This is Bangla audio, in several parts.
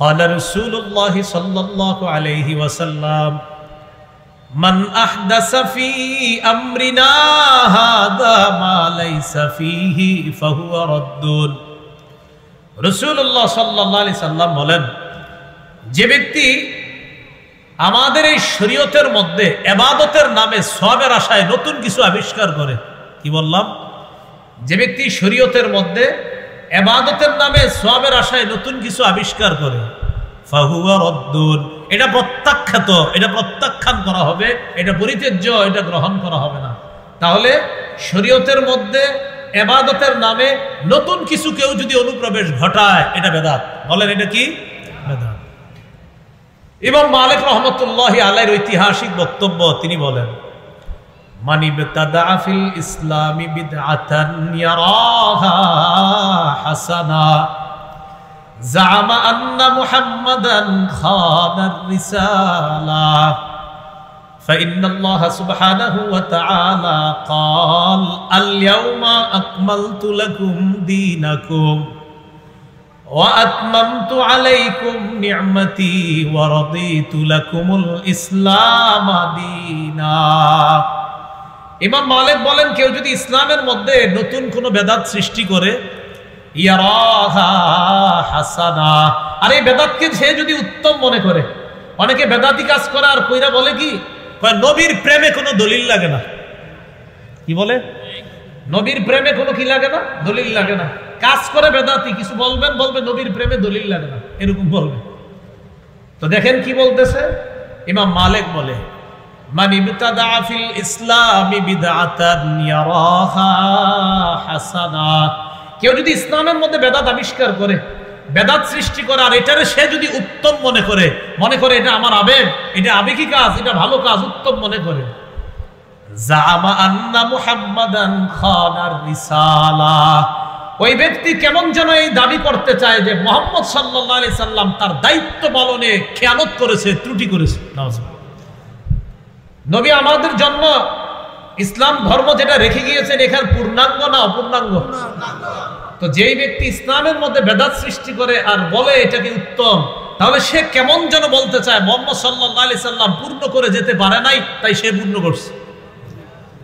قال رسول الله صلى الله عليه وسلم من أحدث في أمرنا هذا ما ليس فيه فهو رد রাসূলুল্লাহ সাল্লাল্লাহু আলাইহি সাল্লাম বলেন, যে ব্যক্তি আমাদের এই শরীয়তের মধ্যে ইবাদতের নামে সওয়াবের আশায় নতুন কিছু আবিষ্কার করে, কি বললাম, যে ব্যক্তি শরীয়তের মধ্যে ইবাদতের নামে সওয়াবের আশায় নতুন কিছু আবিষ্কার করে, ফাহুয়া রদ্দুন, এটা প্রত্যাখ্যাত, এটা প্রত্যাখ্যান করা হবে, এটা পরিত্যাজ্য, এটা গ্রহণ করা হবে না। তাহলে শরীয়তের মধ্যে ইবাদতের নামে নতুন কিছু কেউ যদি অনুপ্রবেশ ঘটায়, এটা বেদাত। বলেন এটা কি? বেদাত। ইমাম মালিক রাহমাতুল্লাহি আলাইহির ঐতিহাসিক বক্তব্য, তিনি বলেন, মান ইবতাদা ফিল ইসলামি বিদআতান ইয়ারাহা হাসানা জামা আন্না মুহাম্মাদান খানার রিসালা فإن الله سبحانه وتعالى قال اليوم أكملت لكم دينكم وأتممت عليكم نعمتي ورضيت لكم الإسلام دينا। ইমাম মালিক বলেন, কেউ যদি ইসলামের মধ্যে নতুন কোনো বেদাত সৃষ্টি করে, ইয়ারাহা হাসানা, আর এই বেদাতকে সে যদি উত্তম মনে করে, অনেকে বেদাতি কাজ করে আর কইরা বলে কি, নবীর প্রেমে কোনো দলিল লাগে না। কি বলে? নবীর প্রেমে কোনো কি লাগে না? দলিল লাগে না। কাজ করে বেদাতি, কিছু বলবেন, বলবে নবীর প্রেমে দলিল লাগে না, এরকম বলবে। তো দেখেন কি বলতেছে ইমাম মালিক, বলে মান ইবতাদা ফিল ইসলামি বিদআতান ইয়ারাহা হাসানা, কেউ যদি ইসলামের মধ্যে বেদাত আবিষ্কার করে, বেদাত সৃষ্টি করে, আর এটারে সে যদি উত্তম মনে করে এটা আমার আবেগ, এটা আবেগী কাজ, এটা ভালো কাজ, উত্তম মনে করে, জামা আন্না মুহাম্মাদান খানার রিসালা, ওই ব্যক্তি কেমন যেন এই দাবি করতে চায় যে মুহাম্মদ সাল্লাল্লাহু আলাইহি সাল্লাম তার দায়িত্ব পালনে খেয়ানত করেছে, ত্রুটি করেছে। নবী আমাদের জন্য ইসলাম ধর্ম যেটা রেখে গিয়েছেন, এখানে পূর্ণাঙ্গ না অপূর্ণাঙ্গ? তো যেই ব্যক্তি ইসলামের মধ্যে বেদাত সৃষ্টি করে আর বলে এটাকে উত্তম, তাহলে সে কেমন যেন বলতে চায় মুহাম্মদ সাল্লাল্লাহু আলাইহি সাল্লাম পূর্ণ করে যেতে পারে নাই, তাই সে পূর্ণ করছে।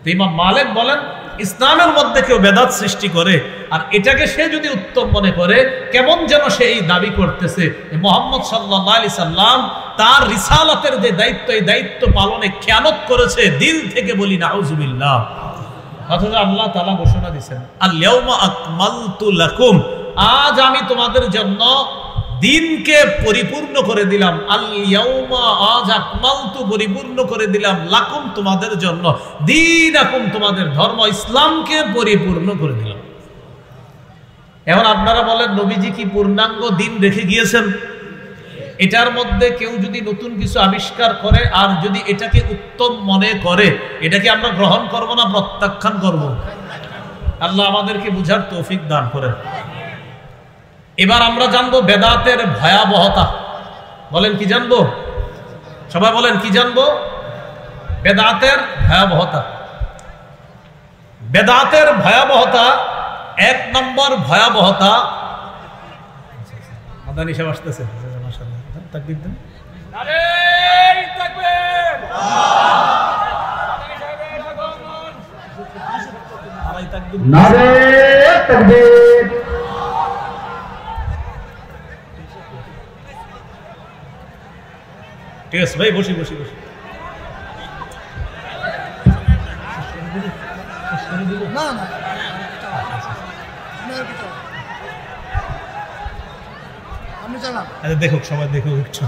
তো ইমাম মালিক বলেন, ইসলামের মধ্যে কেউ বেদাত সৃষ্টি করে আর এটাকে সে যদি উত্তম মনে করে, কেমন যেন সে এই দাবি করতেছে যে মুহাম্মদ সাল্লাল্লাহু আলাইহি সাল্লাম তার রিসালাতের যে দায়িত্ব, এই দায়িত্ব পালনে খেয়ানত করেছে। দিল থেকে বলি নাউজুবিল্লাহ। অথচ আল্লাহ তাআলা ঘোষণা দিয়েছেন, আল ইয়াউমা আকমালতু লাকুম, আজ আমি তোমাদের জন্য দিনকে পরিপূর্ণ করে দিলাম। আল ইয়াউমা, আজ আকমালতু, পরিপূর্ণ করে দিলাম, লাকুম, তোমাদের জন্য, দীনাকুম, তোমাদের ধর্ম ইসলামকে পরিপূর্ণ করে দিলাম। এখন আপনারা বলেন, নবীজি কি পূর্ণাঙ্গ দিন রেখে গিয়েছেন? এটার মধ্যে কেউ যদি নতুন কিছু আবিষ্কার করে আর যদি এটাকে উত্তম মনে করে, এটাকে আমরা গ্রহণ করব না প্রত্যাখ্যান করব? আল্লাহ আমাদেরকে বুঝার তৌফিক দান করেন। এবার আমরা জানবো বেদাতের ভয়াবহতা। বলেন কি জানবো? সবাই বলেন কি জানবো? বেদাতের ভয়াবহতা। বেদাতের ভয়াবহতা, এক নম্বর ভয়াবহতা, মাদানী সাহেব আসতেছে, মাশাআল্লাহ, তাকবীর দেন। নারে তাকবীর, নারে তাকবীর। ঠিক আছে ভাই, বসি। না না, আমি জানাম। আচ্ছা দেখুক, সবাই দেখুক একটু।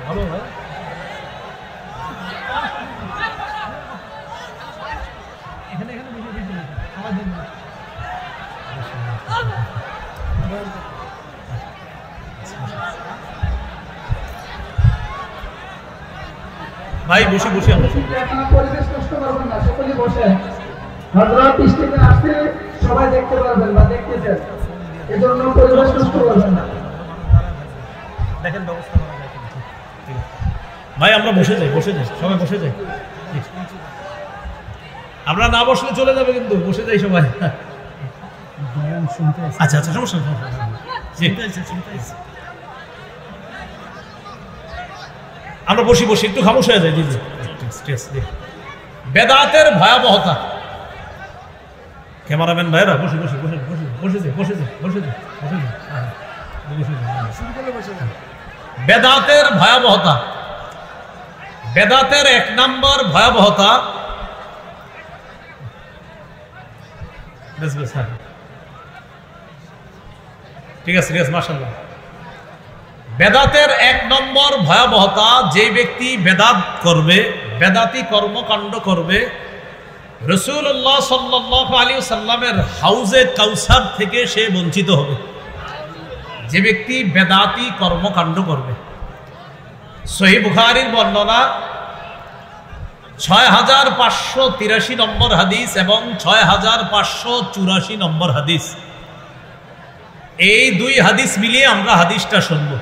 ভালো ভাই, এখানে ভাই বসে আমরা পরিবেশ নষ্ট করবেন না, সকলে বসে। হযরত স্টেজে আসতে সবাই দেখতে পারবেন বা দেখতেছেন, এজন্য পরিবেশ নষ্ট করবেন না। দেখেন ব্যবস্থা করা যায়। ভাই আমরা বসে যাই, সবাই বসে যাই। আমরা না বসলে চলে যাবে, কিন্তু বসে যাই সবাই। আচ্ছা আচ্ছা, সমস্যা নেই। আমরা বসি বসি একটু খামোশ হয়ে যাই। বেদাতের ভয়াবহতা। ক্যামেরাম্যান ভাইরা বসে বসে বসে বসে বসেছে বসেছে বসেছে বসেছে। বেদাতের ভয়াবহতা। বেদাতের 1 নম্বর ভয়াবহতা, ঠিক আছে ঠিক আছে, মাশাআল্লাহ। বেদাতের 1 নম্বর ভয়াবহতা, যে ব্যক্তি বেদাত করবে, বেদাতি কর্মকাণ্ড করবে, রাসূলুল্লাহ সাল্লাল্লাহু আলাইহি ওয়াসাল্লামের হাউজে কাউসার থেকে সে বঞ্চিত হবে। যে ব্যক্তি বেদাতি কর্মকাণ্ড করবে। সহিহ বুখারীর বর্ণনা 6583 নম্বর হাদিস এবং 6584 নম্বর হাদিস। এই 2 হাদিস মিলিয়ে আমরা হাদিসটা শুনবো।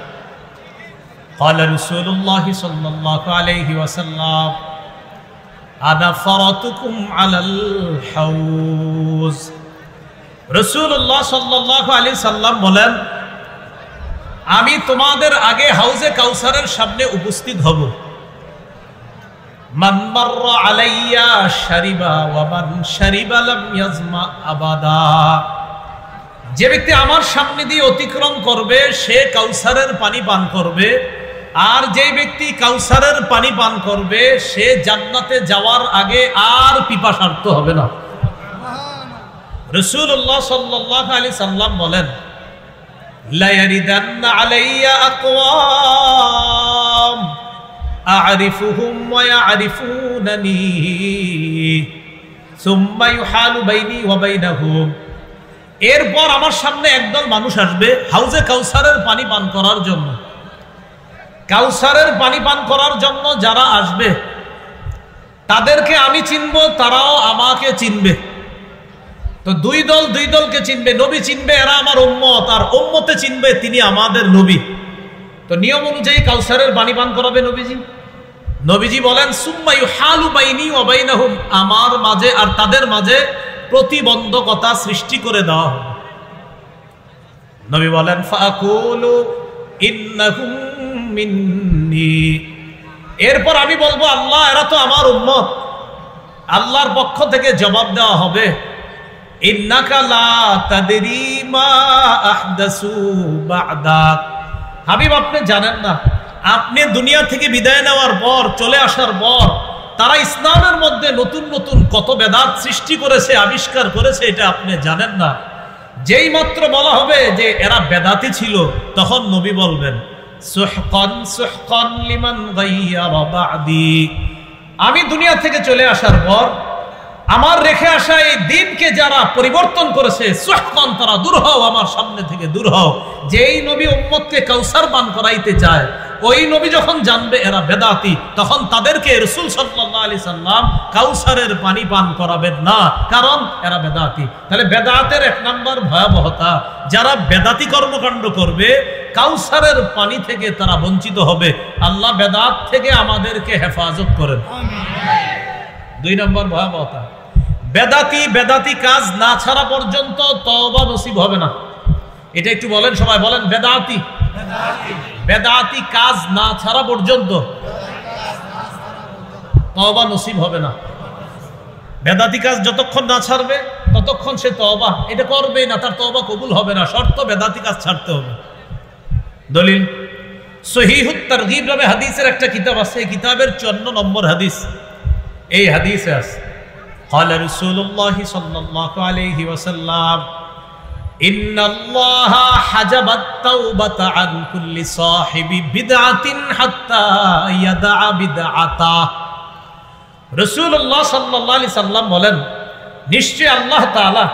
قال رسول الله صلى الله عليه وسلم انا فرطكم على الحوض। রাসূলুল্লাহ সাল্লাল্লাহু আলাইহি সাল্লাম বলেন, আমি তোমাদের আগে হাউজে কাউসারের সামনে উপস্থিত হব। মান মাররা আলাইয়া শারিবা ওয়া মান শারিবা লাম ইয়াজমা আবাদা। যে ব্যক্তি আমার সামনে দিয়ে অতিক্রম করবে সে কাউসারের পানি পান করবে, আর যে ব্যক্তি কাউসারের পানি পান করবে সে জান্নাতে যাওয়ার আগে আর পিপাসার্ত হবে না। রাসূলুল্লাহ সাল্লাল্লাহু আলাইহি সাল্লাম বলেন, লা ইয়ারিদান্না আলাইয়া আকওয়াম আ'রিফুহুম ওয়া ইয়া'রিফুনানি সুম্মা ইউহালু বাইনি ওয়া বাইনাহুম। এরপর আমার সামনে একদল মানুষ আসবে হাউজে কাউসারের পানি পান করার জন্য। কাউসারের পানি পান করার জন্য যারা আসবে তাদেরকে আমি চিনব, তারাও আমাকে চিনবে। তো 2 দল 2 দলকে চিনবে। নবী চিনবে এরা আমার উম্মত, আর উম্মতে চিনবে তিনি আমাদের নবী। তো নিয়ম অনুযায়ী কাউসারের পানি পান করাবে নবীজি। নবীজি বলেন, সুম্মা ইউহালু বাইনি ওয়া বাইনাহুম, আমার মাঝে আর তাদের মাঝে প্রতিবন্ধকতা সৃষ্টি করে দেওয়া হবে। নবী বলেন, ফাকুলু ইন্নাহুম মিন্নি। এরপর আমি বলবো, আল্লাহ এরা তো আমার উম্মত। আল্লাহর পক্ষ থেকে জবাব দেওয়া হবে, ইন্নাকা লা তাদরি মা আহদাসু বা'দাক। হাবিব, আপনি জানেন না, আপনি দুনিয়া থেকে বিদায় নেওয়ার পর, চলে আসার পর তারা ইসলামের মধ্যে নতুন নতুন কত বেদাত সৃষ্টি করেছে, আবিষ্কার করেছে, এটা আপনি জানেন না। যেই মাত্র বলা হবে যে এরা বেদাতি ছিল, তখন নবী বলবেন, সুহকান সুহকান লিমান গায়্যারা বা'দি। আমি দুনিয়া থেকে চলে আসার পর আমার রেখে আসা এই দিনকে যারা পরিবর্তন করেছে, সুহকান, তারা দূর হও, আমার সামনে থেকে দূর হও। যেই নবী উম্মতকে কাউসার পান করাইতে চায়, ওই নবী যখন জানবে এরা বেদাতি, তখন তাদেরকে রাসূল সাল্লাল্লাহু আলাইহি সাল্লাম কাউসারের পানি পান করাবেন না, কারণ এরা বেদাতি। তাহলে বেদাতের 1 নম্বর ভয়াবহতা, যারা বেদাতি কর্মকাণ্ড করবে কাউসারের পানি থেকে তারা বঞ্চিত হবে। আল্লাহ বেদাত থেকে আমাদেরকে হেফাজত করেন। 2 নম্বর ভয়াবহতা, বেদাতি কাজ না ছাড়া পর্যন্ত তওবা নসিব হবে না। এটা একটু বলেন সবাই, বলেন বেদাতি কাজ না ছাড়া পর্যন্ত তওবা নসিব হবে না। বেদাতি কাজ যতক্ষণ না ছাড়বে ততক্ষণ সে তওবা এটা করবেই না, তার তওবা কবুল হবে না। শর্ত বেদাতি কাজ ছাড়তে হবে। দলিল সহিহুত তারগীব নামে হাদিসের একটা কিতাব আছে, এই কিতাবের 54 নম্বর হাদিস। এই হাদিসে আছে, قال رسول الله صلى الله عليه وسلم إن الله حجب التوبة عن كل صاحب بدعة حتى يدع بدعته। রাসূলুল্লাহ সাল্লাল্লাহু আলাইহি সাল্লাম বলেন, নিশ্চয় আল্লাহ তাআলা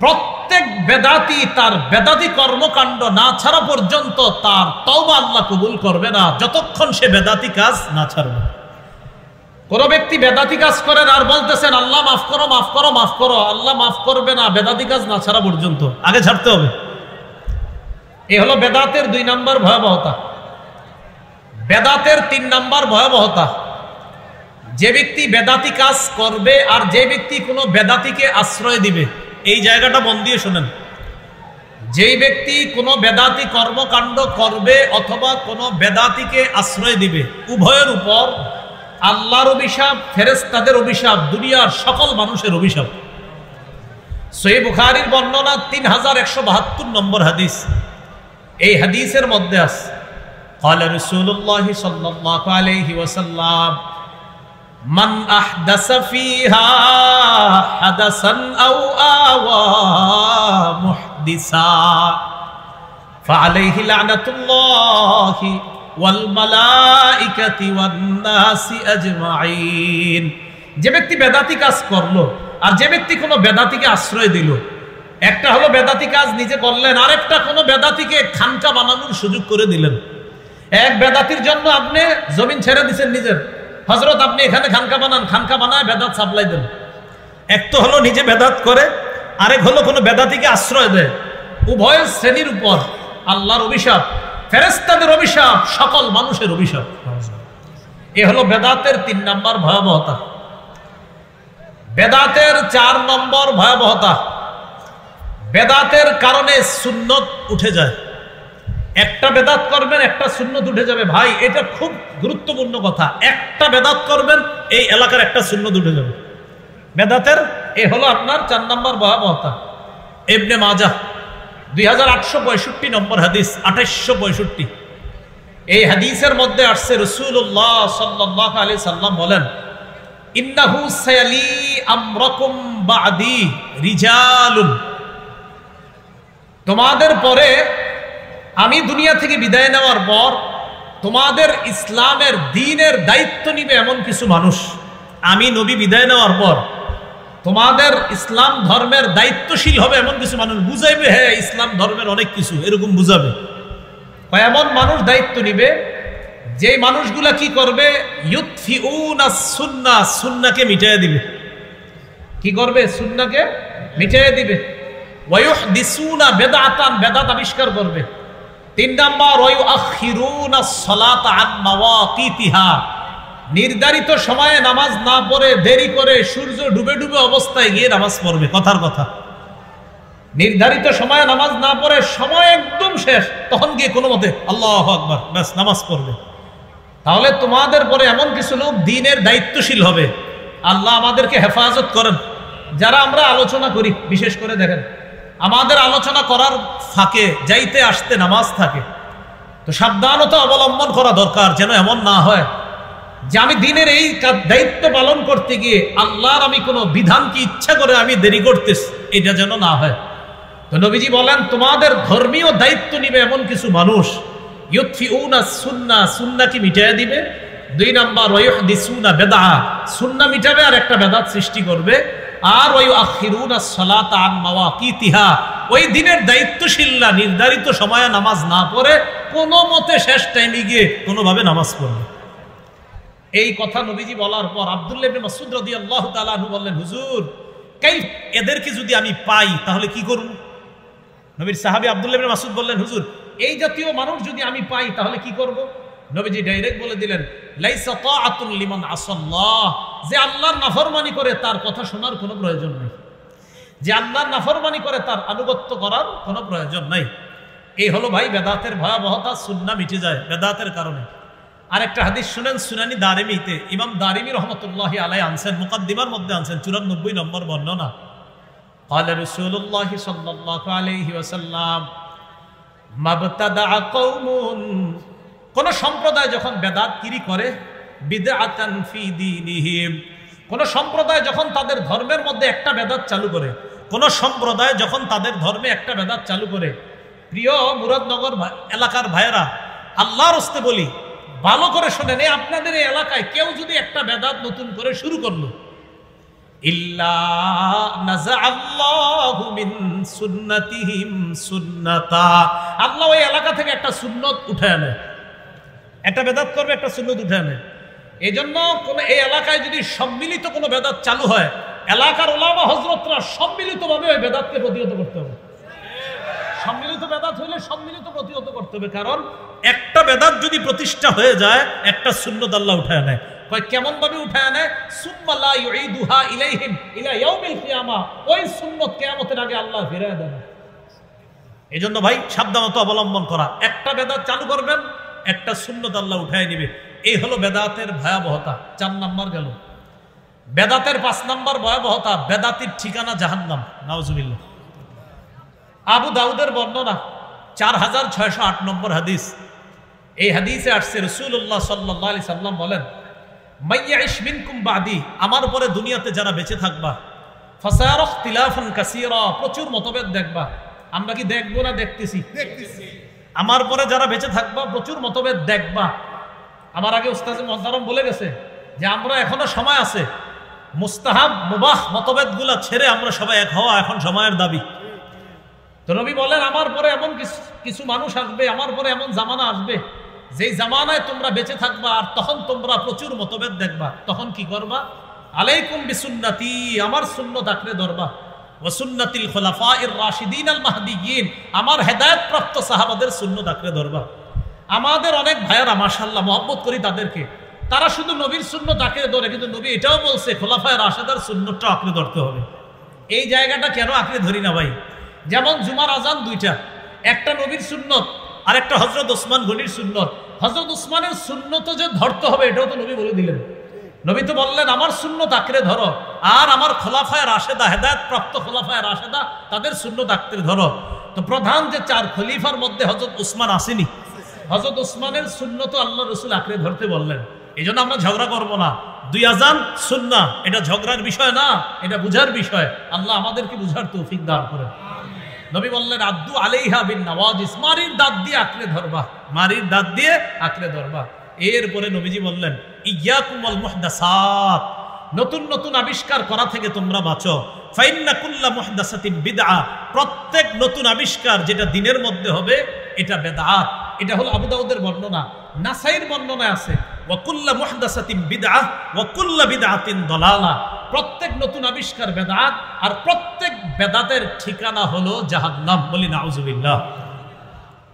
প্রত্যেক বেদাতি তার বেদাতি কর্মকাণ্ড না ছাড়া পর্যন্ত তার তওবা আল্লাহ কবুল করবে না, যতক্ষণ সে বেদাতি কাজ না ছাড়বে। কোন ব্যক্তি বেদাতি কাজ করেন আর বলতেছেন আল্লাহ মাফ করো মাফ করো মাফ করো, আল্লাহ মাফ করবে না বেদাতি কাজ না ছাড়া পর্যন্ত, আগে ছাড়তে হবে। এই হলো বেদাতের 2 নম্বর ভয়াবহতা। বেদাতের 3 নম্বর ভয়াবহতা, যে ব্যক্তি বেদাতি কাজ করবে আর যে ব্যক্তি কোনো বেদাতিকে আশ্রয় দিবে, এই জায়গাটা মন দিয়ে শোনেন। যেই ব্যক্তি কোনো বেদাতি কর্মকাণ্ড করবে অথবা কোনো বেদাতিকে আশ্রয় দিবে, উভয়ের উপর আল্লাহর অভিশাপ, ফেরেশতাদের অভিশাপ, দুনিয়ার সকল মানুষের অভিশাপ। সহিহ বুখারীর বর্ণনা 3172 নম্বর হাদিস। এই হাদিসের মধ্যে আছে قال رسول الله صلى الله عليه وسلم من أحدث فيها حدثا أو آوى محدثا فعليه لعنة الله والملائكة والناس أجمعين। যে ব্যক্তি বেদাতি কাজ করলো আর যে ব্যক্তি কোনো বেদাতিকে আশ্রয় দিল, একটা হলো বেদাতি কাজ নিজে করলেন, আরেকটা কোনো বেদাতিকে খানকা বানানোর সুযোগ করে দিলেন। এক বেদাতির জন্য আপনি জমিন ছেড়ে দিচ্ছেন নিজের, হযরত আপনি এখানে খানকা বানান, খানকা বানায় বেদাত সাপ্লাই দেন। এক তো হলো নিজে বেদাত করে, আরেক হলো কোনো বেদাতিকে আশ্রয় দেয়। উভয় শ্রেণীর উপর আল্লাহর অভিশাপ, ফেরেশতাদের অভিশাপ, সকল মানুষের অভিশাপ। এ হলো বেদাতের 3 নম্বর ভয়াবহতা। বেদাতের 4 নম্বর ভয়াবহতা, বেদাতের কারণে সুন্নত উঠে যায়। একটা বেদাত করবেন, একটা সুন্নত উঠে যাবে। ভাই, এটা খুব গুরুত্বপূর্ণ কথা। একটা বেদাত করবেন, এই এলাকার একটা সুন্নত উঠে যাবে। বেদাতের এ হলো আপনার 4 নম্বর ভয়াবহতা। ইবনে মাজাহ 2865 নম্বর হাদিস, 2865। এই হাদিসের মধ্যে আসছে রাসূলুল্লাহ সাল্লাল্লাহু আলাইহি সাল্লাম বলেন, ইন্নাহু সায়ালি আমরাকুম বাদি রিজালুন, তোমাদের পরে আমি দুনিয়া থেকে বিদায় নেওয়ার পর তোমাদের ইসলামের দ্বীনের দায়িত্ব নিবে এমন কিছু মানুষ। আমি নবী বিদায় নেওয়ার পর তোমাদের ইসলাম ধর্মের দায়িত্বশীল হবে এমন কিছু মানুষ। বুঝাইবে, হ্যাঁ ইসলাম ধর্মের অনেক কিছু, এরকম বুঝাবে। এমন মানুষ দায়িত্ব নিবে, যেই মানুষগুলা কি করবে, ইউতফিউনা সুন্নাহ, সুন্নাহকে মিটাইয়া দিবে। কি করবে? সুন্নাহকে মিটাইয়া দিবে। ওয়ায়ুহদিসুনা বিদআতান, বিদআত আবিষ্কার করবে। 3 নাম্বার, ওয়ায়ুআখিরুনা সলাতা আন মাওয়াকিতিহা, নির্ধারিত সময়ে নামাজ না পড়ে দেরি করে সূর্য ডুবে ডুবে অবস্থায় গিয়ে নামাজ পড়বে। কথার কথা, নির্ধারিত সময়ে নামাজ না পড়ে সময় একদম শেষ, তখন গিয়ে কোনো মতে আল্লাহু আকবার, ব্যাস নামাজ পড়বে। তাহলে তোমাদের পরে এমন কিছু লোক দ্বীনের দায়িত্বশীল হবে। আল্লাহ আমাদেরকে হেফাজত করেন। যারা আমরা আলোচনা করি, বিশেষ করে দেখেন আমাদের আলোচনা করার ফাঁকে যাইতে আসতে নামাজ থাকে, তো সাবধানতা অবলম্বন করা দরকার, যেন এমন না হয় যে আমি দ্বীনের এই দায়িত্ব পালন করতে গিয়ে আল্লাহর আমি কোনো বিধানকে ইচ্ছা করে আমি দেরি করতেছি, এটা যেন না হয়। তো নবীজি বলেন, তোমাদের ধর্মীয় দায়িত্ব নিবে এমন কিছু মানুষ, ইউতফিউনা সুন্নাহ, সুন্নাহকে মিটাইয়া দিবে। 2 নাম্বার, ওয়ায়ুহদিসুনা বিদআ, সুন্নাহ মিটাবে আর একটা বেদাত সৃষ্টি করবে। আর ওয়ায়ুআখিরুনা সলাতা আন মাওয়াকিতিহা, ওই দিনের দায়িত্বশীলরা নির্ধারিত সময়ে নামাজ না পড়ে কোনো মতে শেষ টাইমে গিয়ে কোনোভাবে নামাজ পড়বে। এই কথা নবীজি বলার পর আব্দুল্লাহ ইবনে মাসউদ রাদিয়াল্লাহু তাআলা আনহু বললেন, হুজুর এদেরকে যদি আমি পাই তাহলে কি করব? নবীর সাহাবী আব্দুল্লাহ ইবনে মাসউদ বললেন, হুজুর এই জাতীয় মানুষ যদি আমি পাই তাহলে কি করব? নবীজি ডাইরেক্ট বলে দিলেন, লাইসা তাআতুন লিমান আসাল্লাহ, যে আল্লাহর নাফরমানি করে তার কথা শোনার কোনো প্রয়োজন নেই, যে আল্লাহর নাফরমানি করে তার আনুগত্য করার কোনো প্রয়োজন নাই। এই হলো ভাই বেদাতের ভয়াবহতা, সুন্নাহ মিটে যায় বেদাতের কারণে। আরেকটা হাদিস শুনেন, সুনানি দারিমিতে ইমাম দারিমি রহমতুল্লাহি আলাইহি আনছেন, মুকাদ্দিমার মধ্যে আনছেন, 94 নম্বর বর্ণনা। قال رسول الله صلى الله عليه وسلم মাবতাদা কওমুন, কোন সম্প্রদায় যখন বেদাতগিরি করে, বিদআতান ফি দীনিহিম, কোন সম্প্রদায় যখন তাদের ধর্মের মধ্যে একটা বেদাত চালু করে, কোন সম্প্রদায় যখন তাদের ধর্মে একটা বেদাত চালু করে, প্রিয় মুরাদনগর এলাকার ভাইয়েরা, আল্লাহর রাস্তে বলি, ভালো করে শোনেন, আপনাদের এই এলাকায় কেউ যদি একটা বেদাত নতুন করে শুরু করলো, ইল্লা নাযাআল্লাহু মিন সুন্নাতিহিম সুন্নাতা, আল্লাহ ওই এলাকা থেকে একটা সুন্নত উঠায় আনে। একটা বেদাত করবে, একটা সুন্নত উঠায় আনে। এই জন্য এই এলাকায় যদি সম্মিলিত কোনো বেদাত চালু হয়, এলাকার ওলামা হযরতরা সম্মিলিতভাবে ওই বেদাতকে প্রতিহত করতে হবে। সম্মিলিত বেদাত হইলে সম্মিলিত প্রতিহত করতে হবে, কারণ একটা বেদাত যদি প্রতিষ্ঠা হয়ে যায়, একটা সুন্নত আল্লাহ উঠায় নেয়। কয় কেমন ভাবে উঠায় নেয়? সুম্মা লা ইউঈদুহা ইলাইহিম ইলা ইয়াউমিল কিয়ামাহ, ওই সুন্নত কিয়ামতের আগে আল্লাহ ফিরায় দেন। এজন্য ভাই সাবধানতা অবলম্বন করা, একটা বেদাত চালু করবেন, একটা সুন্নত আল্লাহ উঠায় নিবে। এই হলো বেদাতের ভয়াবহতা। 4 নাম্বার গেল। বেদাতের 5 নাম্বার ভয়াবহতা, বেদাতির ঠিকানা জাহান্নাম। নাউজুবিল্লাহ। আবু দাউদের বর্ণনা 4608 নম্বর হাদিস। এই হাদিসে আসছে রাসূলুল্লাহ সাল্লাল্লাহু আলাইহি সাল্লাম বলেন, মাইয়াইশ মিনকুম বাদি, আমার পরে দুনিয়াতে যারা বেঁচে থাকবা, ফাসায়ারা ইখতিলাফান কাসীরা, প্রচুর মতভেদ দেখবা। আমরা কি দেখবো না দেখতেছি? আমার পরে যারা বেঁচে থাকবা প্রচুর মতভেদ দেখবা। আমার আগে উস্তাদ মুহতারাম বলে গেছে যে আমরা এখনো সময় আছে, মুস্তাহাব মুবাহ মতভেদগুলো ছেড়ে আমরা সবাই এক হওয়া এখন সময়ের দাবি। তো নবী বলেন, আমার পরে এমন কিছু মানুষ আসবে, আমার পরে এমন জামানা আসবে যেই জামানায় তোমরা বেঁচে থাকবা, আর তখন তোমরা প্রচুর মতভেদ দেখবা। তখন কি করবা? আলাইকুম বিসুন্নতি, আমার সুন্নাত আঁকড়ে ধরবা, ওয়া সুন্নাতিল খুলাফায়ে রাশিদিন আল মাহদিয়িন, আমার হেদায়েত প্রাপ্ত সাহাবাদের সুন্নাত আঁকড়ে ধরবা। আমাদের অনেক ভাইয়েরা মাশাআল্লাহ মহব্বত করি তাদেরকে, তারা শুধু নবীর সুন্নাত আঁকড়ে ধরে, কিন্তু নবী এটাও বলছে খোলাফায়ে রাশিদার সুন্নাতটা আঁকড়ে ধরতে হবে। এই জায়গাটা কেন আঁকড়ে ধরি না ভাই? যেমন জুমার আজান দুইটা, একটা নবীর সুন্নত আর একটা হযরত ওসমান গনির সুন্নত। হযরত ওসমানের সুন্নত যে ধরতে হবে এটাও তো নবী বলে দিলেন। নবী তো বললেন আমার সুন্নত আঁকড়ে ধরো, আর আমার খোলাফায়ে রাশেদা, হেদায়েত প্রাপ্ত খোলাফায়ে রাশেদা, তাদের সুন্নত আঁকড়ে ধরো। তো প্রধান যে 4 খলিফার মধ্যে হযরত ওসমান আসেনি, হযরত ওসমানের সুন্নত আল্লাহ রাসূল আঁকড়ে ধরতে বললেন। এই জন্য আমরা ঝগড়া করবো না। 2 আজান সুন্নাহ, এটা ঝগড়ার বিষয় না, এটা বুঝার বিষয়। আল্লাহ আমাদেরকে বুঝার তৌফিক দান করেন। নবী বললেন আদ্দু আলাইহা বিন নওয়াজিস, মারির দাঁত দিয়ে আঁকড়ে ধরবা, মারির দাঁত দিয়ে আঁকড়ে ধরবা। এরপরে নবীজি বললেন ইয়াকুম ওয়াল মুহদাসাত, নতুন নতুন আবিষ্কার করা থেকে তোমরা বাঁচো। ফাইন্না কুল্লা মুহদাসাতিন বিদআ, প্রত্যেক নতুন আবিষ্কার যেটা দিনের মধ্যে হবে এটা বেদাত। এটা হলো আবু দাউদের বর্ণনা। নাসাইর বর্ণনায় আছে ওয়া কুল্লা মুহদাসাতিন বিদআ ওয়া কুল্লা বিদআতিন দালালা, প্রত্যেক নতুন আবিষ্কার বেদাত, আর প্রত্যেক বেদাতের ঠিকানা হলো জাহান্নাম। বলি নাউজুবিল্লাহ।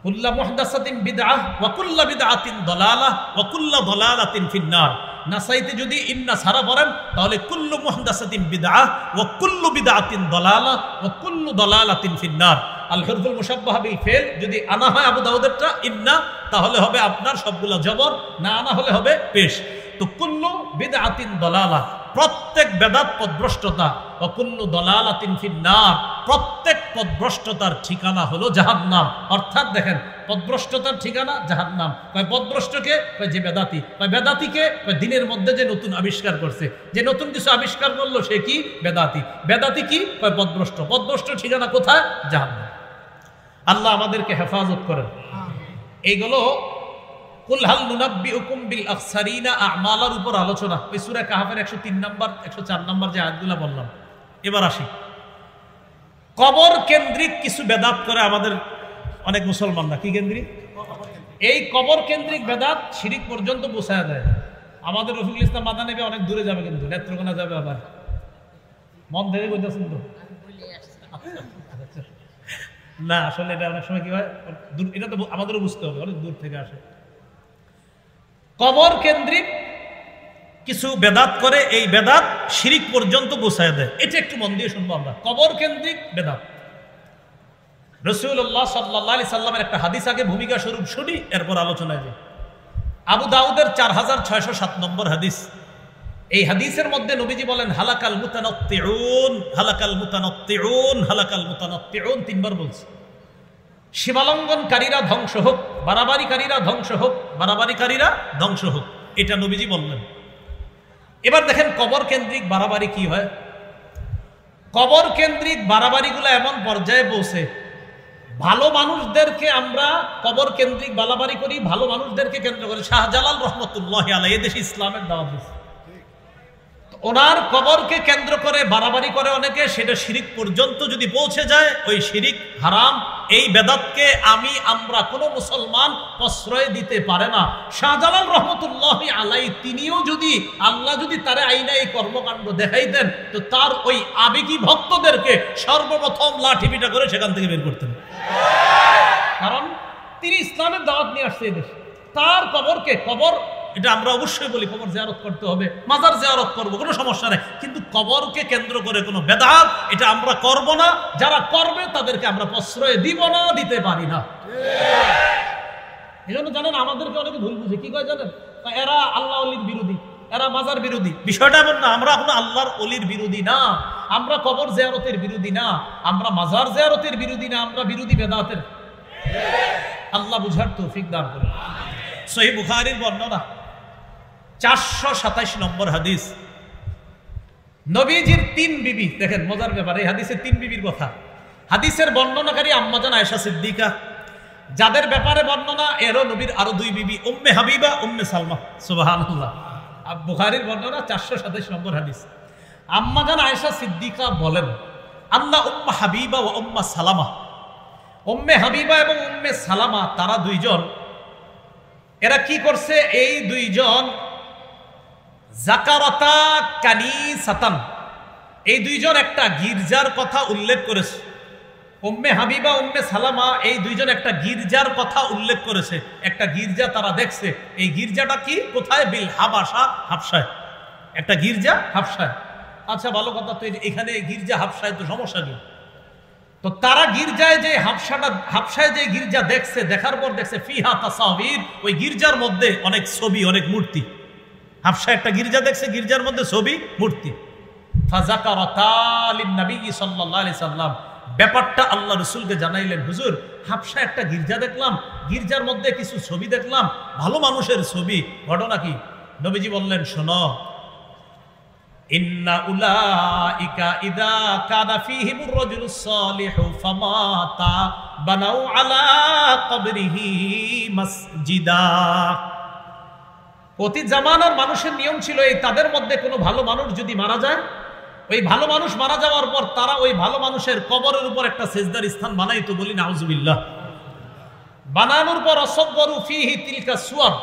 কুল্লা মুহদাসাতিন বিদআ ওয়া কুল্লা বিদআতিন দালালা ওয়া কুল্লা দালালাতিন ফিন্নার। নাসাইতে যদি ইন্না সারা পড়েন তাহলে কুল্লু মুহদাসাতিন বিদআ ওয়া কুল্লু বিদআতিন দালালা ওয়া কুল্লু দালালাতিন ফিন্নার। আল হুরফুল মুশাব্বাহা বিল ফিল যদি আনা হয় আবু দাউদেরটা ইন্না, তাহলে হবে আপনার সবগুলা জবর, না আনা হলে হবে পেশ। তো কুল্লু বিদআতিন দালালা, প্রত্যেক বেদাত পথভ্রষ্টতা, ওয়া কুল্লু দালালাতিন ফিন্নার, প্রত্যেক পথভ্রষ্টতার ঠিকানা হলো জাহান্নাম। অর্থাৎ দেখেন, পথভ্রষ্টতার ঠিকানা জাহান্নাম। কয় পথভ্রষ্টকে? কয় যে বেদাতি। কয় বেদাতিকে? কয় দিনের মধ্যে যে নতুন আবিষ্কার করছে, যে নতুন কিছু আবিষ্কার করলো সে কি? বেদাতি। বেদাতি কি? কয় পথভ্রষ্ট। পথভ্রষ্ট ঠিকানা কোথায়? জাহান্নাম। আল্লাহ আমাদেরকে হেফাজত করেন। এইগুলো কুল হাল নুনাব্বিউকুম বিল আখসারিনা আমালার উপর আলোচনা। ওই সূরা কাহফের 103 নাম্বার 104 নাম্বার যে আয়াতগুলো বললাম। এবার আসি, কবর কেন্দ্রিক কিছু বেদাত করে আমাদের অনেক মুসলমানরা। কি কেন্দ্রিক? এই কবর কেন্দ্রিক বেদাত শিরিক পর্যন্ত পৌঁছায় দেয়। আমাদের রফিকুল ইসলাম মাদানী অনেক দূরে যাবে, কিন্তু নেত্রকোনা যাবে। আবার মন ধরে বলতেছেন তো না, আসলে এটা অনেক সময় কি হয়, এটা তো আমাদেরও বুঝতে হবে, অনেক দূর থেকে আসে। কবর কেন্দ্রিক কিছু বেদাত করে, এই বেদাত শিরিক পর্যন্ত পৌঁছায় দেয়। এটা একটু মন দিয়ে শুনবো আমরা। কবর কেন্দ্রিক বেদাত, রাসূলুল্লাহ সাল্লাল্লাহু আলাইহি সাল্লামের একটা হাদিস আগে ভূমিকা স্বরূপ শুনি, এরপর আলোচনায় যাই। আবু দাউদের 4607 নম্বর হাদিস। এই হাদিসের মধ্যে নবীজি বলেন হালাকাল মুতানাত্তিউন, হালাকাল মুতানাত্তিউন, হালাকাল মুতানাত্তিউন, 3 বার বলছে। সীমালঙ্ঘনকারীরা ধ্বংস হোক, বাড়াবাড়িকারীরা ধ্বংস হোক, বাড়াবাড়িকারীরা ধ্বংস হোক, এটা নবীজি বললেন। এবার দেখেন কবর কেন্দ্রিক বাড়াবাড়ি কি হয়। কবর কেন্দ্রিক বাড়াবাড়িগুলো এমন পর্যায়ে পৌঁছে, ভালো মানুষদেরকে আমরা কবর কেন্দ্রিক বাড়াবাড়ি করি, ভালো মানুষদেরকে কেন্দ্র করে। শাহজালাল রহমতুল্লাহি আলাইহি দেশে ইসলামের দাওয়াত দিয়েছে, ওনার কবরকে কেন্দ্র করে বাড়াবাড়ি করে অনেকে, সেটা শিরিক পর্যন্ত যদি পৌঁছে যায়, ওই শিরিক হারাম। এই বেদাতকে আমরা কোনো মুসলমান প্রশ্রয় দিতে পারে না। শাহজালাল রহমতুল্লাহি আলাইহি তিনিও যদি আল্লাহ যদি তারে আইনা এই কর্মকাণ্ড দেখাইতেন, তো তার ওই আবেগী ভক্তদেরকে সর্বপ্রথম লাঠি পিটা করে সেখান থেকে বের করতেন। কারণ তিনি ইসলামের দাওয়াত নিয়ে আসছে এই দেশে। তার কবরকে, কবর এটা আমরা অবশ্যই বলি, কবর জিয়ারত করতে হবে, মাজার জিয়ারত করব, কোনো সমস্যা নেই, কিন্তু কবরকে কেন্দ্র করে কোনো বেদাত এটা আমরা করব না। যারা করবে তাদেরকে আমরা প্রশ্রয় দিব না, দিতে পারি না। এই জন্য জানেন আমাদেরকে অনেকে ভুল বুঝে, কি কয় জানেন, এরা আল্লাহ ওলির বিরোধী, এরা মাজার বিরোধী। বিষয়টা এমন না, আমরা এখন আল্লাহর ওলির বিরোধী না, আমরা কবর জিয়ারতের বিরোধী না, আমরা মাজার জিয়ারতের বিরোধী না, আমরা বিরোধী বেদাতের। আল্লাহ বুঝার তৌফিক দান করুন। সহিহ বুখারীর বর্ণনা 427 নম্বর হাদিস। নবীজির 3 বিবি, দেখেন মজার ব্যাপার, এই হাদিসে 3 বিবির কথা। হাদিসের বর্ণনাকারী আম্মা জান আয়েশা সিদ্দিকা, যাদের ব্যাপারে বর্ণনা এরও নবীর আরো 2 বিবি, উম্মে হাবিবা, উম্মে সালমা। সুবহানাল্লাহ। বুখারীর বর্ণনা 427 নম্বর হাদিস। আম্মা জান আয়েশা সিদ্দিকা বলেন, আন্না উম্মে হাবিবা ওয়া উম্মে সালামা, উম্মে হাবিবা এবং উম্মে সালামা তারা দুইজন, এরা কি করছে, এই দুইজন যাকারাতা কানিসাতান, এই দুইজন একটা গির্জার কথা উল্লেখ করেছে। উম্মে হাবিবা উম্মে সালামা এই দুইজন একটা গির্জার কথা উল্লেখ করেছে, একটা গির্জা তারা দেখছে। এই গির্জাটা কি, কোথায়, বিল হাবাসা, হাবশায়, একটা গির্জা হাবশায়। আচ্ছা ভালো কথা, তো এখানে গির্জা হাবশায়, তো সমস্যা কি? তো তারা গির্জায় যে হাবশায় যে গির্জা দেখছে, দেখার পর দেখছে ফিহা তাসাবির, ওই গির্জার মধ্যে অনেক ছবি, অনেক মূর্তি। হাবশায় একটা গির্জা দেখছে, গির্জার মধ্যে ছবি, মূর্তি। ফাযাকারাতা লিন-নবী সাল্লাল্লাহু আলাইহি সাল্লাম, ব্যাপারটা আল্লাহ রাসূলকে জানাইলেন, হুজুর হাবশায় একটা গির্জা দেখলাম, গির্জার মধ্যে কিছু ছবি দেখলাম, ভালো মানুষের ছবি, ঘটনা কি? নবীজি বললেন, শোনো, ইন্না উলাইকা ইযা কানা ফীহিমুর রাজুলুস সালিহু ফামাতা বানাউ আলা কবরিহি মাসজিদা। প্রতি জামানার মানুষের নিয়ম ছিল, এই তাদের মধ্যে কোনো ভালো মানুষ যদি মারা যায়, ওই ভালো মানুষ মারা যাওয়ার পর তারা ওই ভালো মানুষের কবরের উপর একটা সেজদার স্থান বানাইতো, বলি নাউজুবিল্লাহ। বানানোর পর অসগরু ফীহি তিলকা সুওয়ার,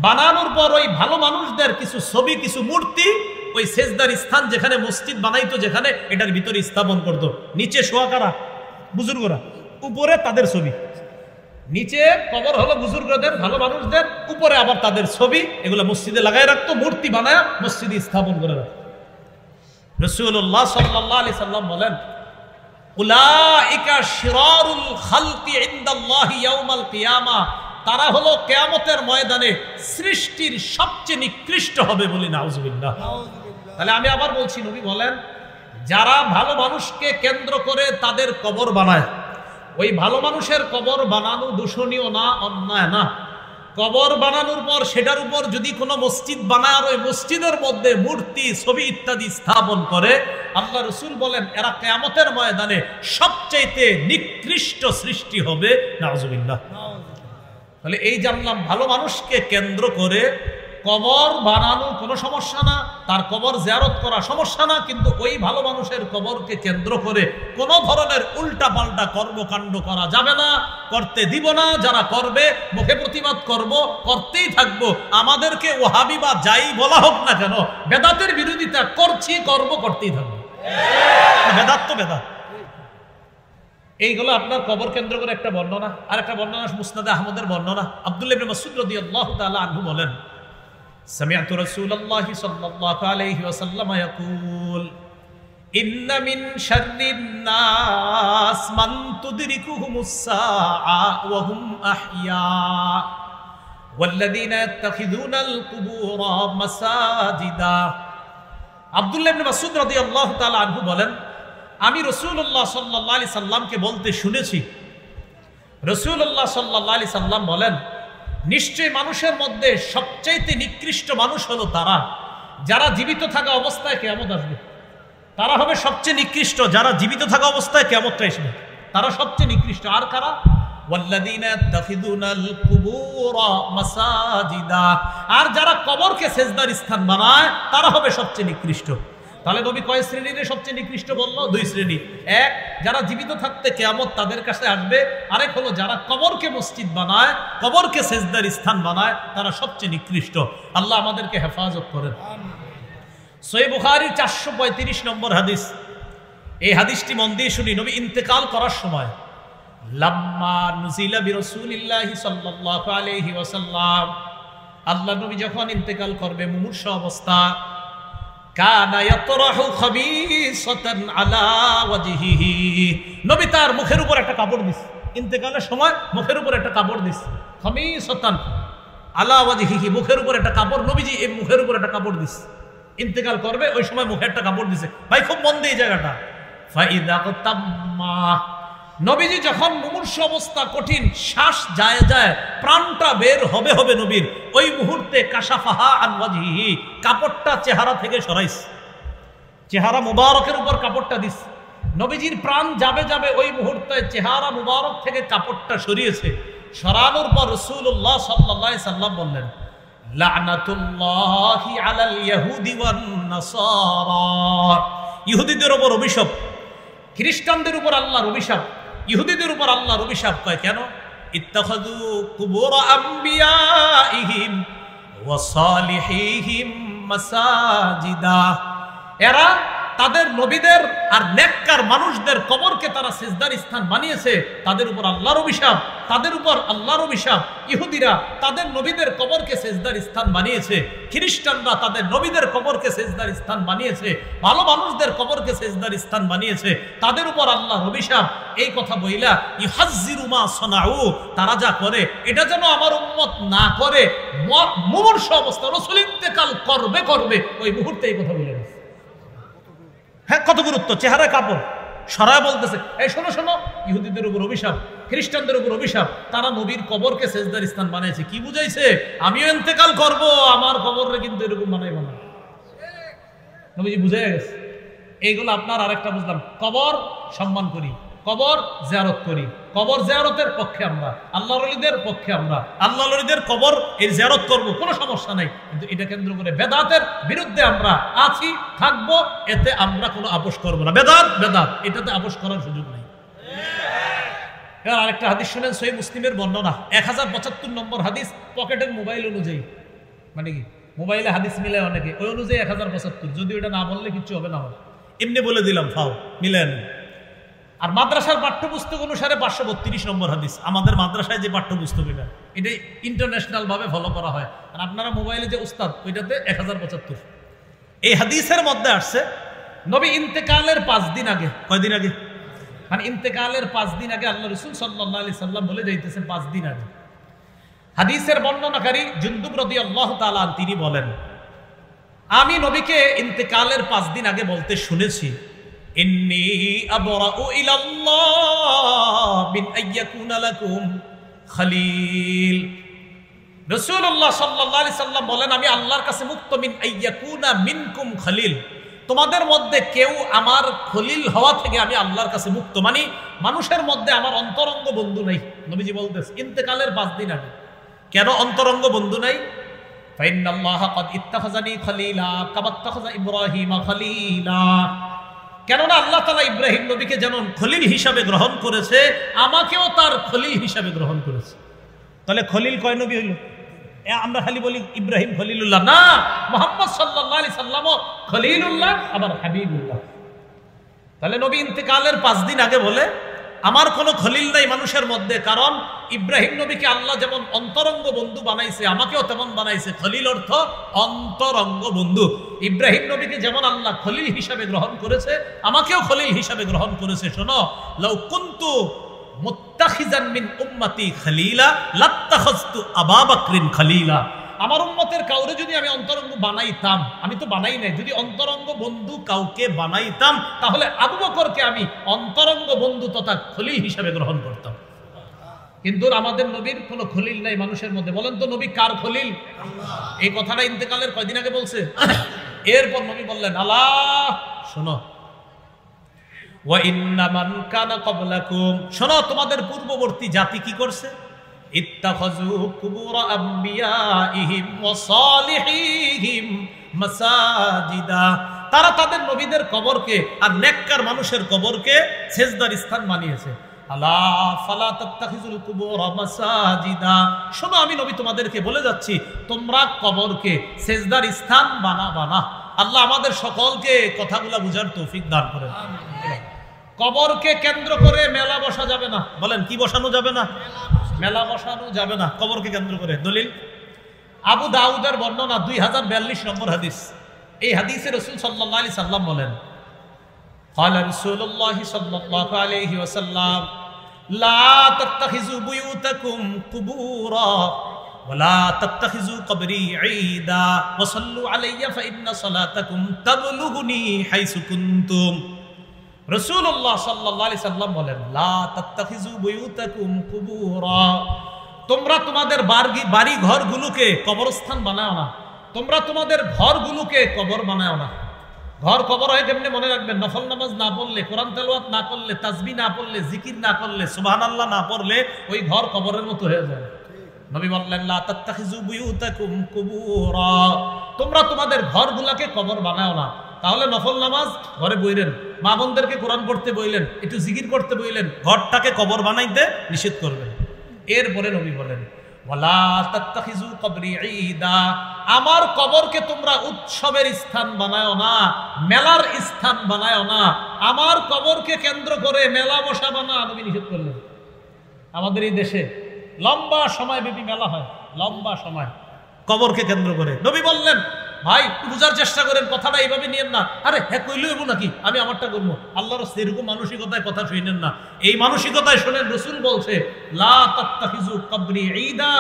বানানোর পর ওই ভালো মানুষদের কিছু ছবি, কিছু মূর্তি ওই সেজদার স্থান যেখানে মসজিদ বানাইতো, যেখানে এটার ভিতরে স্থাপন করতো। নিচে শোয়া কারা? বুজুর্গরা, উপরে তাদের ছবি। নিচে কবর হলো বুজুর্গদের, ভালো মানুষদের, উপরে আবার তাদের ছবি, এগুলো মসজিদে লাগাই রাখতো, মূর্তি বানায় মসজিদে স্থাপন করে রাখতো। রাসূলুল্লাহ সাল্লাল্লাহু আলাইহি সাল্লাম বলেন, উলাইকা শিরারুল খালকি ইনদাল্লাহি ইয়াউমাল কিয়ামা, তারা হলো কিয়ামতের ময়দানে সৃষ্টির সবচেয়ে নিকৃষ্ট হবে, বলি নাউজুবিল্লাহ। তাহলে আমি আবার বলছি, নবী বলেন, যারা ভালো মানুষকে কেন্দ্র করে তাদের কবর বানায়, ওই ভালো মানুষের কবর বানানো দূষণীয় না, অন্যায় না। কবর বানানোর পর সেটার উপর যদি কোনো মসজিদ বানায় আর ওই মসজিদের মধ্যে মূর্তি, ছবি ইত্যাদি স্থাপন করে, আল্লাহ রাসূল বলেন এরা কিয়ামতের ময়দানে সবচেয়ে নিকৃষ্ট সৃষ্টি হবে, নাউজুবিল্লাহ। তাহলে এই জানলাম, ভালো মানুষকে কেন্দ্র করে কবর বানানো কোনো সমস্যা না, তার কবর জিয়ারত করা সমস্যা না, কিন্তু ওই ভালো মানুষের কবরকে কেন্দ্র করে কোনো ধরনের উল্টা পাল্টা কর্মকাণ্ড করা যাবে না, করতে দিব না। যারা করবে মুখে প্রতিবাদ করব, করতেই থাকবো। আমাদেরকে ওয়াহাবি বা যাই বলা হোক না কেন, বেদাতের বিরোধিতা করছি, করব, করতেই থাকবো। বেদাত তো বেদাত। এইগুলো আপনার কবর কেন্দ্র করে একটা বর্ণনা। আর একটা বর্ণনা মুসনাদে আহমদের বর্ণনা। আব্দুল্লাহ ইবনে মাসউদ রাদিয়াল্লাহু তাআলা আনহু বলেন, سمعت رسول الله صلى الله عليه وسلم يقول إن من شر الناس من تدركهم الساعة وهم أحياء والذين يتخذون القبور مساجدا। আব্দুল্লাহ ইবনে মাসউদ রাদিয়াল্লাহু তাআলা আনহু বলেন, আমি রাসূলুল্লাহ সাল্লাল্লাহু আলাইহি সাল্লামকে বলতে শুনেছি, রাসূলুল্লাহ সাল্লাল্লাহু আলাইহি সাল্লাম বলেন, নিশ্চয় মানুষের মধ্যে সবচাইতে নিকৃষ্ট মানুষ হলো তারা যারা জীবিত থাকা অবস্থায় কিয়ামত আসবে। তারা হবে সবচেয়ে নিকৃষ্ট যারা জীবিত থাকা অবস্থায় কিয়ামতটা আসবে, তারা সবচেয়ে নিকৃষ্ট। আর কারা? ওয়াল্লাযীনা ইয়াত্তাখিযুনাল কুবুরা মাসাজিদা, আর যারা কবরকে সেজদার স্থান বানায় তারা হবে সবচেয়ে নিকৃষ্ট। তাহলে নবী কয় শ্রেণীর সবচেয়ে নিকৃষ্ট বলল? 2 শ্রেণী। এক, যারা জীবিত থাকতে কিয়ামত তাদের কাছে আসবে। আরেক হলো যারা কবরকে মসজিদ বানায়, কবরকে সেজদার স্থান বানায়, তারা সবচেয়ে নিকৃষ্ট। আল্লাহ আমাদেরকে হেফাজত করেন। সহিহ বুখারী 435 নম্বর হাদিস। এই হাদিসটি মন দিয়ে শুনি। নবী ইন্তেকাল করার সময়, লাম্মা নুজিলা বিরাসূলিল্লাহি সাল্লাল্লাহু আলাইহি ওয়াসাল্লাম, আল্লাহ নবী যখন ইন্তেকাল করবে মুমূর্ষ অবস্থা, কানা ইয়াতরাহু খাবিসাতান আলা ওয়াজহিহি, নবী তার মুখের উপর একটা কাপড় দিছে, ইন্তেকালের সময় মুখের উপর একটা কাপড় দিছে, খামিসাতান আলা ওয়াজহিহি, মুখের উপর একটা কাপড়, নবীজি এই মুখের উপর একটা কাপড় দিছে, ইন্তেকাল করবে ওই সময় মুখে একটা কাপড় দিছে। ভাই খুব মন দিয়ে এই জায়গাটা, ফাইদা তাম্মা, নবীজি যখন মুমূর্ষ অবস্থা, কঠিন শ্বাস যায় যায়, প্রাণটা বের হবে হবে নবীর, ওই মুহূর্তে কাশাফাহা আন ওয়াজহিহি, কাপড়টা চেহারা থেকে সরাইছে, চেহারা মুবারকের উপর কাপড়টা দিস, নবীজির প্রাণ যাবে যাবে ওই মুহূর্তে চেহারা মুবারক থেকে কাপড়টা সরিয়েছে। সরানোর পর রাসূলুল্লাহ সাল্লাল্লাহু আলাইহি সাল্লাম বললেন, লা'নাতুল্লাহি আলাল ইয়াহুদি ওয়ান নাসারা, ইহুদিদের উপর অভিশাপ, খ্রিস্টানদের উপর আল্লাহর অভিশাপ, ইহুদিদের উপর আল্লাহর অভিশাপ। কয় কেন? ইত্তাখাযু কুবুর আমবিয়াইহিম ওয়া সালিহিহিম মাসাজিদা, এরা তাদের নবীদের আর নেককার মানুষদের কবরকে তারা সিজদার স্থান বানিয়েছে, তাদের উপর আল্লাহর অভিশাপ, তাদের উপর আল্লাহর অভিশাপ। ইহুদিরা তাদের নবীদের কবরকে সিজদার স্থান বানিয়েছে, খ্রিস্টানরা তাদের নবীদের কবরকে সিজদার স্থান বানিয়েছে, ভালো মানুষদের কবরকে সিজদার স্থান বানিয়েছে, তাদের উপর আল্লাহর অভিশাপ। এই কথা বইলা ইউহাজ্জিরু মা সানাউ, তারা যা করে এটা যেন আমার উম্মত না করে, মুমূর্ষ অবস্থা, রাসূল ইন্তেকাল করবে করবে ওই মুহূর্তে এই কথা বলে গেছে। হ্যাঁ, কত গুরুত্ব, চেহারা কাপড় সরায় বলতেছে, এই শোনো শোনো, ইহুদিদের উপর অভিশাপ, খ্রিস্টানদের উপর অভিশাপ, তারা নবীর কবরকে সেজদার স্থান বানাইছে। কি বুঝাইছে? আমিও ইন্তেকাল করব, আমার কবরে কিন্তু এরকম বানাইব না। নবীজি বুঝাই গেছে। এইগুলো আপনার আরেকটা বুঝলাম, কবর সম্মান করি, কবর জিয়ারত করি, কবর জিয়ারতের পক্ষে আমরা, আল্লাহর ওলিদের পক্ষে আমরা, আল্লাহর ওলিদের কবর এর জিয়ারত করব, কোনো সমস্যা নাই। কিন্তু এটা কেন্দ্র করে বেদাতের বিরুদ্ধে আমরা আছি, থাকবো, এতে আমরা কোনো আপোষ করব না। বেদাত বেদাত, এটাতে আপোষ করার সুযোগ নাই। এবার আরেকটা হাদিস শুনেন, সহিহ মুসলিমের বর্ণনা, 1075 নম্বর হাদিস, পকেটের মোবাইল অনুযায়ী, মানে কি মোবাইলে হাদিস মিলায় অনেকে, ওই অনুযায়ী 1075, যদি ওটা না বললে কিচ্ছু হবে না, এমনি বলে দিলাম, ফাও মিলেন। আর মাদ্রাসার পাঠ্যপুস্তক অনুসারে 532 নম্বর হাদিস, আমাদের মাদ্রাসায় যে পাঠ্যপুস্তক এটা ইন্টারন্যাশনাল ভাবে ফলো করা হয়, আর আপনারা মোবাইলে যে উস্তাদ ওইটাতে 1075। এই হাদিসের মধ্যে আসছে নবী ইন্তেকালের 5 দিন আগে, কয়দিন আগে, মানে ইন্তেকালের 5 দিন আগে আল্লাহ রাসূল সাল্লাল্লাহু আলাইহি সাল্লাম বলে যাইতেছেন 5 দিন আগে। হাদিসের বর্ণনাকারী জুনদুব রাদিয়াল্লাহু তাআলা তিনি বলেন, আমি নবীকে ইন্তেকালের 5 দিন আগে বলতে শুনেছি, ইন্নী আবরাউ ইলাল্লাহ বিন আইয়াকুনা লাকুম খলিল। রাসূলুল্লাহ সাল্লাল্লাহু আলাইহি সাল্লাম বলেন, আমি আল্লাহর কাছে মুক্ত, মিন আইয়াকুনা মিনকুম খলিল, তোমাদের মধ্যে কেউ আমার খলিল হওয়া থেকে আমি আল্লাহর কাছে মুক্ত, মানে মানুষের মধ্যে আমার অন্তরঙ্গ বন্ধু নাই। নবীজি বলতেছে ইন্তেকালের 5 দিন আগে। কেন অন্তরঙ্গ বন্ধু নাই? ফাইন্নাল্লাহা ক্বাদ ইত্তাখাযানি খলিলা কামা ইত্তাখাযা ইব্রাহিমা খলিলা, কেননা আল্লাহ তাআলা ইব্রাহিম নবীকে যেমন খলিল হিসাবে গ্রহণ করেছে, আমাকেও তার খলিল হিসাবে গ্রহণ করেছে। তাহলে খলিল কয় নবী হইল? আমরা খালি বলি ইব্রাহিম খলিলুল্লাহ, না, মুহাম্মদ সাল্লাল্লাহু আলাইহি সাল্লামও খলিলুল্লাহ, আবার হাবিবুল্লাহ। তাহলে নবী ইন্তেকালের 5 দিন আগে বলে আমার কোনো খলিল নাই মানুষের মধ্যে, কারণ ইব্রাহিম নবীকে আল্লাহ যেমন অন্তরঙ্গ বন্ধু বানাইছে, আমাকেও তেমন বানাইছে। খলিল অর্থ অন্তরঙ্গ বন্ধু। ইব্রাহিম নবীকে যেমন আল্লাহ খলিল হিসাবে গ্রহণ করেছে, আমাকেও খলিল হিসাবে গ্রহণ করেছে। শোনো, লাউ কুনতু মুত্তাখিজান মিন উম্মতি খলিলা লাত্তাখাযতু আবু বকরিন খলিলা, আমার উম্মতের কাউরে যদি আমি অন্তরঙ্গ বানাইতাম, আমি তো বানাই নাই, যদি অন্তরঙ্গ বন্ধু কাউকে বানাইতাম তাহলে আবু বকরকে আমি অন্তরঙ্গ বন্ধু তথা খলিল হিসাবে গ্রহণ করতাম। কিন্তু আমাদের নবীর কোনো খলিল নাই মানুষের মধ্যে। বলেন তো নবী কার খলিল? এই কথাটা ইন্তেকালের কয়দিন আগে বলছে। এরপর নবী বললেন, আল্লাহ শোনো, ওয়া ইন্না মান কানা ক্বাবলাকুম, শোনো তোমাদের পূর্ববর্তী জাতি কি করছে, ইত্তাখাযু কুবুর আমবিয়াইহিম ওয়া সালিহিহিম মাসাজিদা, তারা তাদের নবীদের কবরকে আর নেককার মানুষের কবরকে সিজদার স্থান বানিয়েছে। আলা ফালা তাত্তাখিজুল কুবুর মাসাজিদা, শোনো আমি নবী তোমাদেরকে বলে যাচ্ছি, তোমরা কবরকে সিজদার স্থান বানাবা না। আল্লাহ আমাদের সকলকে কথাগুলো বুঝার তৌফিক দান করেন। কবরকে কেন্দ্র করে মেলা বসা যাবে না। বলেন কি বসানো যাবে না? মেলা বসানো যাবে না কবরকে কেন্দ্র করে। দলিল আবু দাউদের বর্ণনা 2042 নম্বর হাদিস। এই হাদিসে রাসূল সাল্লাল্লাহু আলাইহি সাল্লাম বলেন, قال رسول الله صلى الله عليه وسلم لا تتخذوا بيوتكم قبورا ولا تتخذوا قبري عيدا وصلوا علي فإن صلاتكم تبلغني حيث كنتم। রাসূলুল্লাহ সাল্লাল্লাহু আলাইহি সাল্লাম বলেন, লা তাত্তাখিযু বুয়ুতাকুম কুবুরা, তোমরা তোমাদের বাড়ি ঘরগুলোকে কবরস্থান বানাও না। তোমরা তোমাদের ঘরগুলোকে কবর বানাও না। ঘর কবর হয় কেমনে মনে রাখবেন, নফল নামাজ না পড়লে, কোরআন তেলাওয়াত না করলে, তাসবিহ না পড়লে, জিকির না করলে, সুবহানাল্লাহ না পড়লে ওই ঘর কবরের মতো হয়ে যায়। নবী বললেন, লা তাত্তাখিযু বুয়ুতাকুম কুবুরা, তোমরা তোমাদের ঘরগুলোকে কবর বানাও না। তাহলে নফল নামাজ ঘরে বইলেন, মা বোনদেরকে কোরআন পড়তে বইলেন, একটু জিকির করতে বইলেন, ঘরটাকে কবর বানাইতে নিষেধ করবেন। এরপরে নবী বলেন, ওয়ালা তাত্তাখিযু কবরি ঈদা, আমার কবরকে তোমরা উৎসবের স্থান বানায়ো না, মেলার স্থান বানায়ো না। আমার কবরকে কেন্দ্র করে মেলা বসাবো না, নবী নিষেধ করলেন। আমাদের এই দেশে লম্বা সময়ব্যাপী মেলা হয়, লম্বা সময় কবরকে কেন্দ্র করে। নবী বললেন, ভাই বুঝার চেষ্টা করেন, কথাটা এইভাবে নিয়েন না, আরে হ্যাঁ কইলে হইব নাকি, আমি আমারটা করবো। আল্লাহর এরকম মানসিকতায় কথা শুনেন না। এই মানসিকতায় শোনেন, রাসূল বলছে, লা তাত্তাখিযু কবরি ঈদা,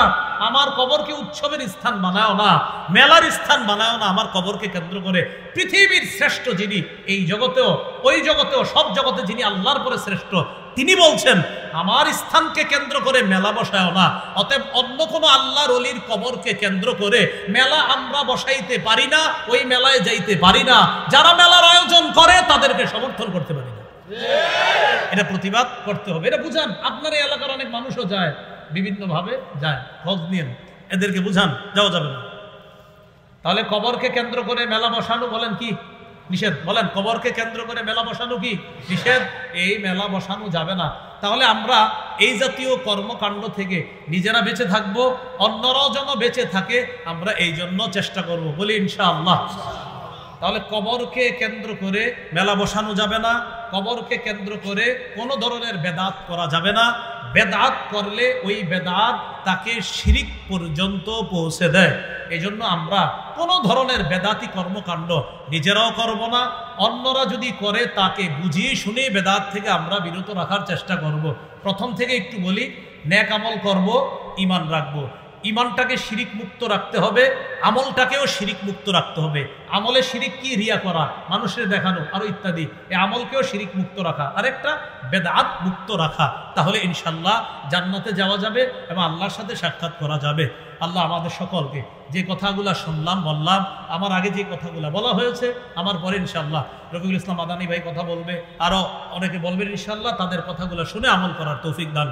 আমার কবরকে উৎসবের স্থান বানাও না, মেলার স্থান বানাও না। আমার কবরকে কেন্দ্র করে পৃথিবীর শ্রেষ্ঠ যিনি, এই জগতেও ওই জগতেও সব জগতে যিনি আল্লাহর পরে শ্রেষ্ঠ, তিনি বলছেন, আমার স্থানকে কেন্দ্র করে মেলা বসায় না। অতএব অন্য কোনো আল্লাহর ওলির কবরকে কেন্দ্র করে মেলা আমরা বসাইতে পারি না, ওই মেলায় যাইতে পারি না। যারা মেলার আয়োজন করে তাদেরকে সমর্থন করতে পারি না। এটা প্রতিবাদ করতে হবে, এটা বুঝান। আপনার এই এলাকার অনেক মানুষও যায়, বিভিন্ন ভাবে যায়, খোঁজ নিন, এদেরকে বুঝান, যাওয়া যাবে না। তাহলে কবরকে কেন্দ্র করে মেলা বসানো বলেন কি নিষেধ? বলেন, কবরকে কেন্দ্র করে মেলা বসানো কি নিষেধ? এই মেলা বসানো যাবে না। তাহলে আমরা এই জাতীয় কর্মকাণ্ড থেকে নিজেরা বেঁচে থাকবো, অন্যরাও যেন বেঁচে থাকে, আমরা এই জন্য চেষ্টা করব, বলি ইনশাআল্লাহ। তাহলে কবরকে কেন্দ্র করে মেলা বসানো যাবে না, কবরকে কেন্দ্র করে কোনো ধরনের বেদাত করা যাবে না। বেদাত করলে ওই বেদাত তাকে শিরিক পর্যন্ত পৌঁছে দেয়। এই জন্য আমরা কোনো ধরনের বেদাতি কর্মকাণ্ড নিজেরাও করব না, অন্যরা যদি করে তাকে বুঝিয়ে শুনে বেদাত থেকে আমরা বিরত রাখার চেষ্টা করব। প্রথম থেকে একটু বলি, নেক আমল করব, ঈমান রাখবো। ঈমানটাকে শিরিক মুক্ত রাখতে হবে, আমলটাকেও শিরিক মুক্ত রাখতে হবে। আমলে শিরিক কি? রিয়া করা, মানুষের দেখানো, আরো ইত্যাদি। এই আমলকেও শিরিক মুক্ত রাখা, আরেকটা বেদাত মুক্ত রাখা। তাহলে ইনশাল্লাহ জান্নাতে যাওয়া যাবে এবং আল্লাহর সাথে সাক্ষাৎ করা যাবে। আল্লাহ আমাদের সকলকে যে কথাগুলা শুনলাম, বললাম, আমার আগে যে কথাগুলা বলা হয়েছে, আমার পরে ইনশাল্লাহ রফিকুল ইসলাম মাদানী ভাই কথা বলবে, আরো অনেকে বলবেন ইনশাল্লাহ, তাদের কথাগুলো শুনে আমল করার তৌফিক দান।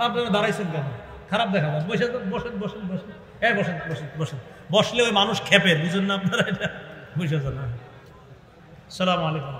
আপনারা দাঁড়াইছেন কেন? খারাপ দেখা যায়, বসে বসেন বসেন বসেন, এই বসেন বসেন বসেন। বসলে ওই মানুষ খেপে, বুঝুন না আপনারা, এটা বুঝেছেন না। আসসালামু আলাইকুম।